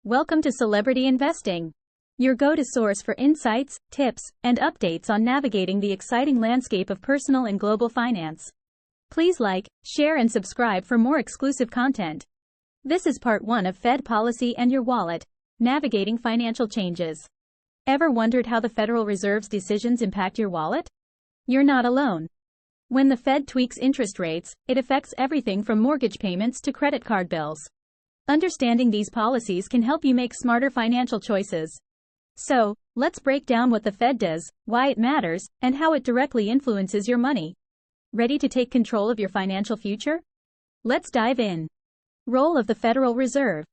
Welcome to Celebrity Investing, your go-to source for insights, tips, and updates on navigating the exciting landscape of personal and global finance. Please like, share, and subscribe for more exclusive content. This is part 1 of Fed Policy and Your Wallet, Navigating Financial Changes. Ever wondered how the Federal Reserve's decisions impact your wallet? You're not alone. When the Fed tweaks interest rates, it affects everything from mortgage payments to credit card bills. Understanding these policies can help you make smarter financial choices. So, let's break down what the Fed does, why it matters, and how it directly influences your money. Ready to take control of your financial future? Let's dive in. Role of the Federal Reserve.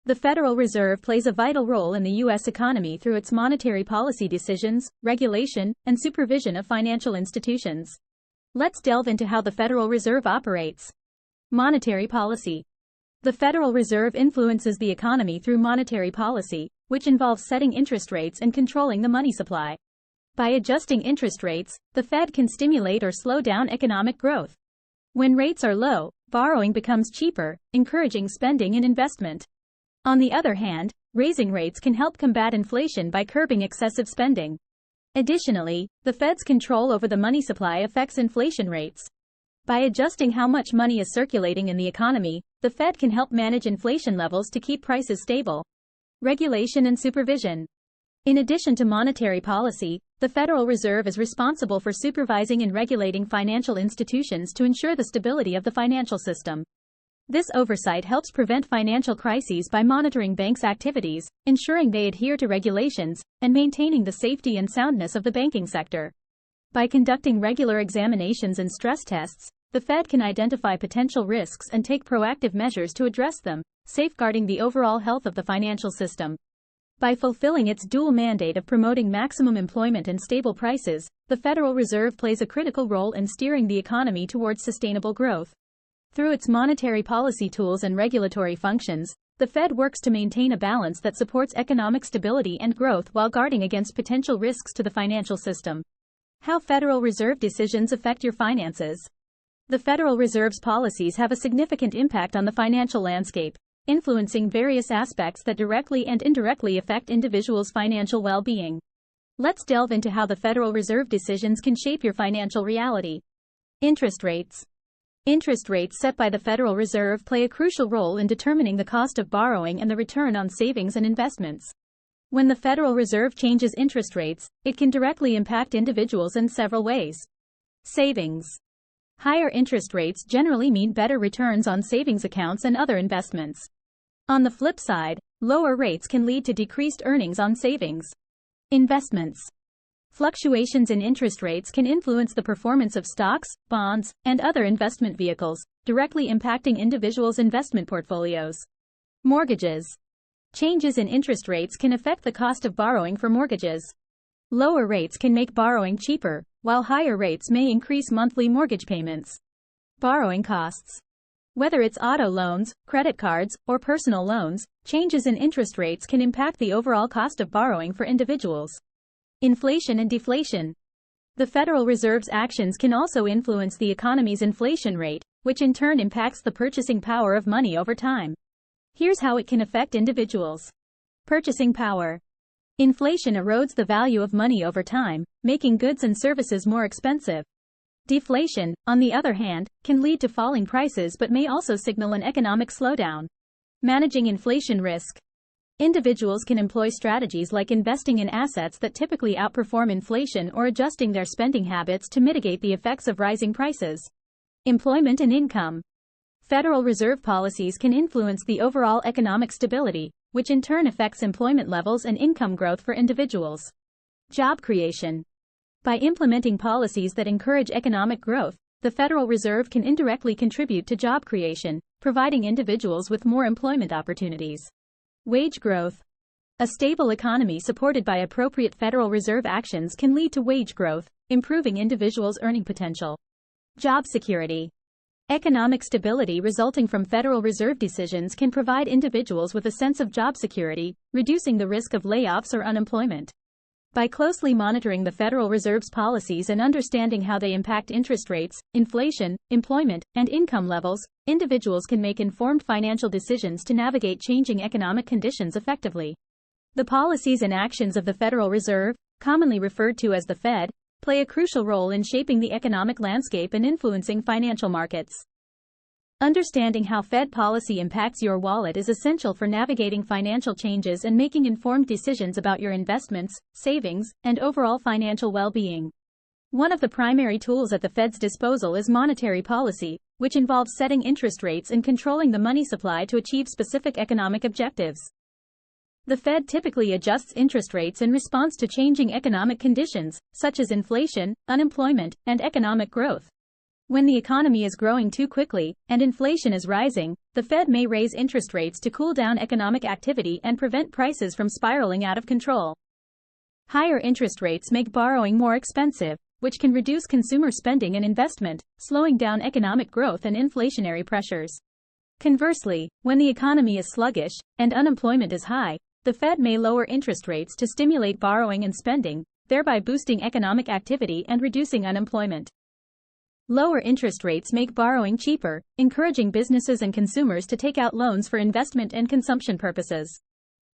The Federal Reserve plays a vital role in the U.S. economy through its monetary policy decisions, regulation, and supervision of financial institutions. Let's delve into how the Federal Reserve operates. Monetary policy. The Federal Reserve influences the economy through monetary policy, which involves setting interest rates and controlling the money supply. By adjusting interest rates, the Fed can stimulate or slow down economic growth. When rates are low, borrowing becomes cheaper, encouraging spending and investment. On the other hand, raising rates can help combat inflation by curbing excessive spending. Additionally, the Fed's control over the money supply affects inflation rates. By adjusting how much money is circulating in the economy, the Fed can help manage inflation levels to keep prices stable. Regulation and supervision. In addition to monetary policy, the Federal Reserve is responsible for supervising and regulating financial institutions to ensure the stability of the financial system. This oversight helps prevent financial crises by monitoring banks' activities, ensuring they adhere to regulations, and maintaining the safety and soundness of the banking sector. By conducting regular examinations and stress tests, the Fed can identify potential risks and take proactive measures to address them, safeguarding the overall health of the financial system. By fulfilling its dual mandate of promoting maximum employment and stable prices, the Federal Reserve plays a critical role in steering the economy towards sustainable growth. Through its monetary policy tools and regulatory functions, the Fed works to maintain a balance that supports economic stability and growth while guarding against potential risks to the financial system. How Federal Reserve decisions affect your finances. The Federal Reserve's policies have a significant impact on the financial landscape, influencing various aspects that directly and indirectly affect individuals' financial well-being. Let's delve into how the Federal Reserve decisions can shape your financial reality. Interest rates. Interest rates set by the Federal Reserve play a crucial role in determining the cost of borrowing and the return on savings and investments. When the Federal Reserve changes interest rates, it can directly impact individuals in several ways. Savings. Higher interest rates generally mean better returns on savings accounts and other investments. On the flip side, lower rates can lead to decreased earnings on savings. Investments. Fluctuations in interest rates can influence the performance of stocks, bonds, and other investment vehicles, directly impacting individuals' investment portfolios. Mortgages. Changes in interest rates can affect the cost of borrowing for mortgages. Lower rates can make borrowing cheaper, while higher rates may increase monthly mortgage payments. Borrowing costs. Whether it's auto loans, credit cards, or personal loans, changes in interest rates can impact the overall cost of borrowing for individuals. Inflation and deflation. The Federal Reserve's actions can also influence the economy's inflation rate, which in turn impacts the purchasing power of money over time. Here's how it can affect individuals. Purchasing power. Inflation erodes the value of money over time, making goods and services more expensive. Deflation, on the other hand, can lead to falling prices but may also signal an economic slowdown. Managing inflation risk. Individuals can employ strategies like investing in assets that typically outperform inflation or adjusting their spending habits to mitigate the effects of rising prices. Employment and income. Federal Reserve policies can influence the overall economic stability, which in turn affects employment levels and income growth for individuals. Job creation. By implementing policies that encourage economic growth, the Federal Reserve can indirectly contribute to job creation, providing individuals with more employment opportunities. Wage growth. A stable economy supported by appropriate Federal Reserve actions can lead to wage growth, improving individuals' earning potential. Job security. Economic stability resulting from Federal Reserve decisions can provide individuals with a sense of job security, reducing the risk of layoffs or unemployment. By closely monitoring the Federal Reserve's policies and understanding how they impact interest rates, inflation, employment, and income levels, individuals can make informed financial decisions to navigate changing economic conditions effectively. The policies and actions of the Federal Reserve, commonly referred to as the Fed, play a crucial role in shaping the economic landscape and influencing financial markets. Understanding how Fed policy impacts your wallet is essential for navigating financial changes and making informed decisions about your investments, savings, and overall financial well-being. One of the primary tools at the Fed's disposal is monetary policy, which involves setting interest rates and controlling the money supply to achieve specific economic objectives. The Fed typically adjusts interest rates in response to changing economic conditions, such as inflation, unemployment, and economic growth. When the economy is growing too quickly, and inflation is rising, the Fed may raise interest rates to cool down economic activity and prevent prices from spiraling out of control. Higher interest rates make borrowing more expensive, which can reduce consumer spending and investment, slowing down economic growth and inflationary pressures. Conversely, when the economy is sluggish, and unemployment is high, the Fed may lower interest rates to stimulate borrowing and spending, thereby boosting economic activity and reducing unemployment. Lower interest rates make borrowing cheaper, encouraging businesses and consumers to take out loans for investment and consumption purposes.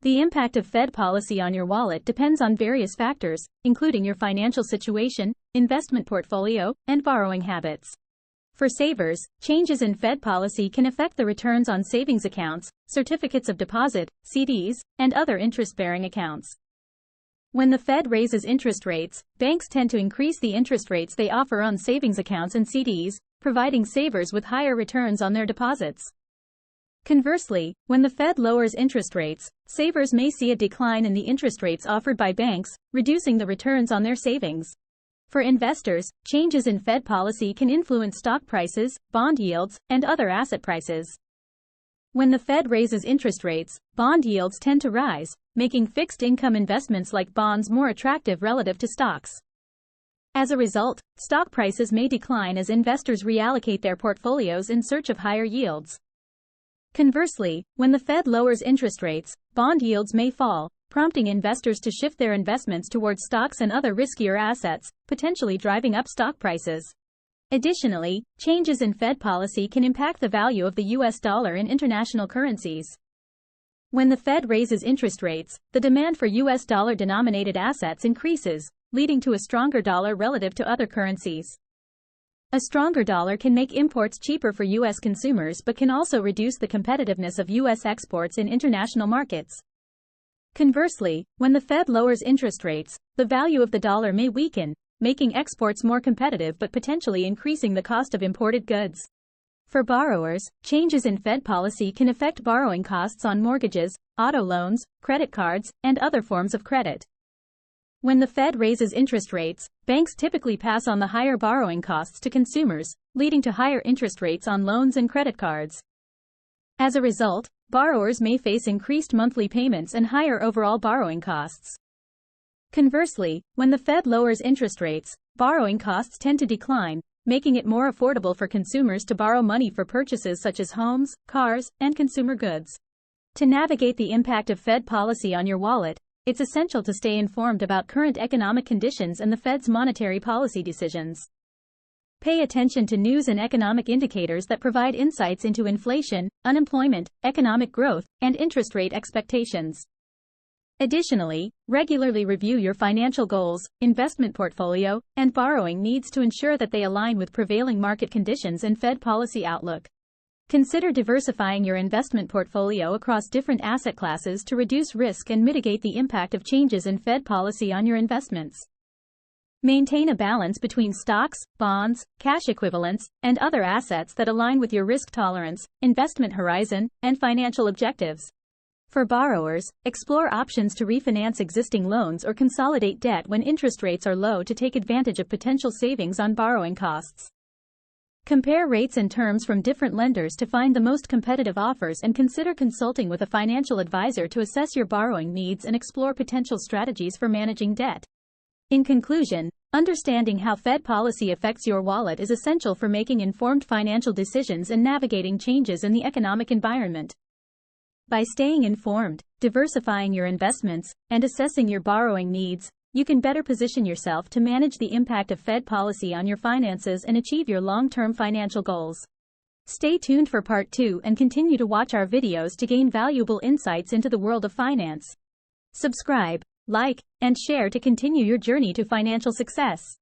The impact of Fed policy on your wallet depends on various factors, including your financial situation, investment portfolio, and borrowing habits. For savers, changes in Fed policy can affect the returns on savings accounts, certificates of deposit, CDs, and other interest-bearing accounts. When the Fed raises interest rates, banks tend to increase the interest rates they offer on savings accounts and CDs, providing savers with higher returns on their deposits. Conversely, when the Fed lowers interest rates, savers may see a decline in the interest rates offered by banks, reducing the returns on their savings. For investors, changes in Fed policy can influence stock prices, bond yields, and other asset prices. When the Fed raises interest rates, bond yields tend to rise, making fixed-income investments like bonds more attractive relative to stocks. As a result, stock prices may decline as investors reallocate their portfolios in search of higher yields. Conversely, when the Fed lowers interest rates, bond yields may fall, prompting investors to shift their investments towards stocks and other riskier assets, potentially driving up stock prices. Additionally, changes in Fed policy can impact the value of the US dollar in international currencies. When the Fed raises interest rates, the demand for US dollar-denominated assets increases, leading to a stronger dollar relative to other currencies. A stronger dollar can make imports cheaper for US consumers but can also reduce the competitiveness of US exports in international markets. Conversely, when the Fed lowers interest rates, the value of the dollar may weaken, making exports more competitive but potentially increasing the cost of imported goods. For borrowers, changes in Fed policy can affect borrowing costs on mortgages, auto loans, credit cards, and other forms of credit. When the Fed raises interest rates, banks typically pass on the higher borrowing costs to consumers, leading to higher interest rates on loans and credit cards. As a result, borrowers may face increased monthly payments and higher overall borrowing costs. Conversely, when the Fed lowers interest rates, borrowing costs tend to decline, making it more affordable for consumers to borrow money for purchases such as homes, cars, and consumer goods. To navigate the impact of Fed policy on your wallet, it's essential to stay informed about current economic conditions and the Fed's monetary policy decisions. Pay attention to news and economic indicators that provide insights into inflation, unemployment, economic growth, and interest rate expectations. Additionally, regularly review your financial goals, investment portfolio, and borrowing needs to ensure that they align with prevailing market conditions and Fed policy outlook. Consider diversifying your investment portfolio across different asset classes to reduce risk and mitigate the impact of changes in Fed policy on your investments. Maintain a balance between stocks, bonds, cash equivalents, and other assets that align with your risk tolerance, investment horizon, and financial objectives. For borrowers, explore options to refinance existing loans or consolidate debt when interest rates are low to take advantage of potential savings on borrowing costs. Compare rates and terms from different lenders to find the most competitive offers and consider consulting with a financial advisor to assess your borrowing needs and explore potential strategies for managing debt. In conclusion, understanding how Fed policy affects your wallet is essential for making informed financial decisions and navigating changes in the economic environment. By staying informed, diversifying your investments, and assessing your borrowing needs, you can better position yourself to manage the impact of Fed policy on your finances and achieve your long-term financial goals. Stay tuned for part 2 and continue to watch our videos to gain valuable insights into the world of finance. Subscribe, like, and share to continue your journey to financial success.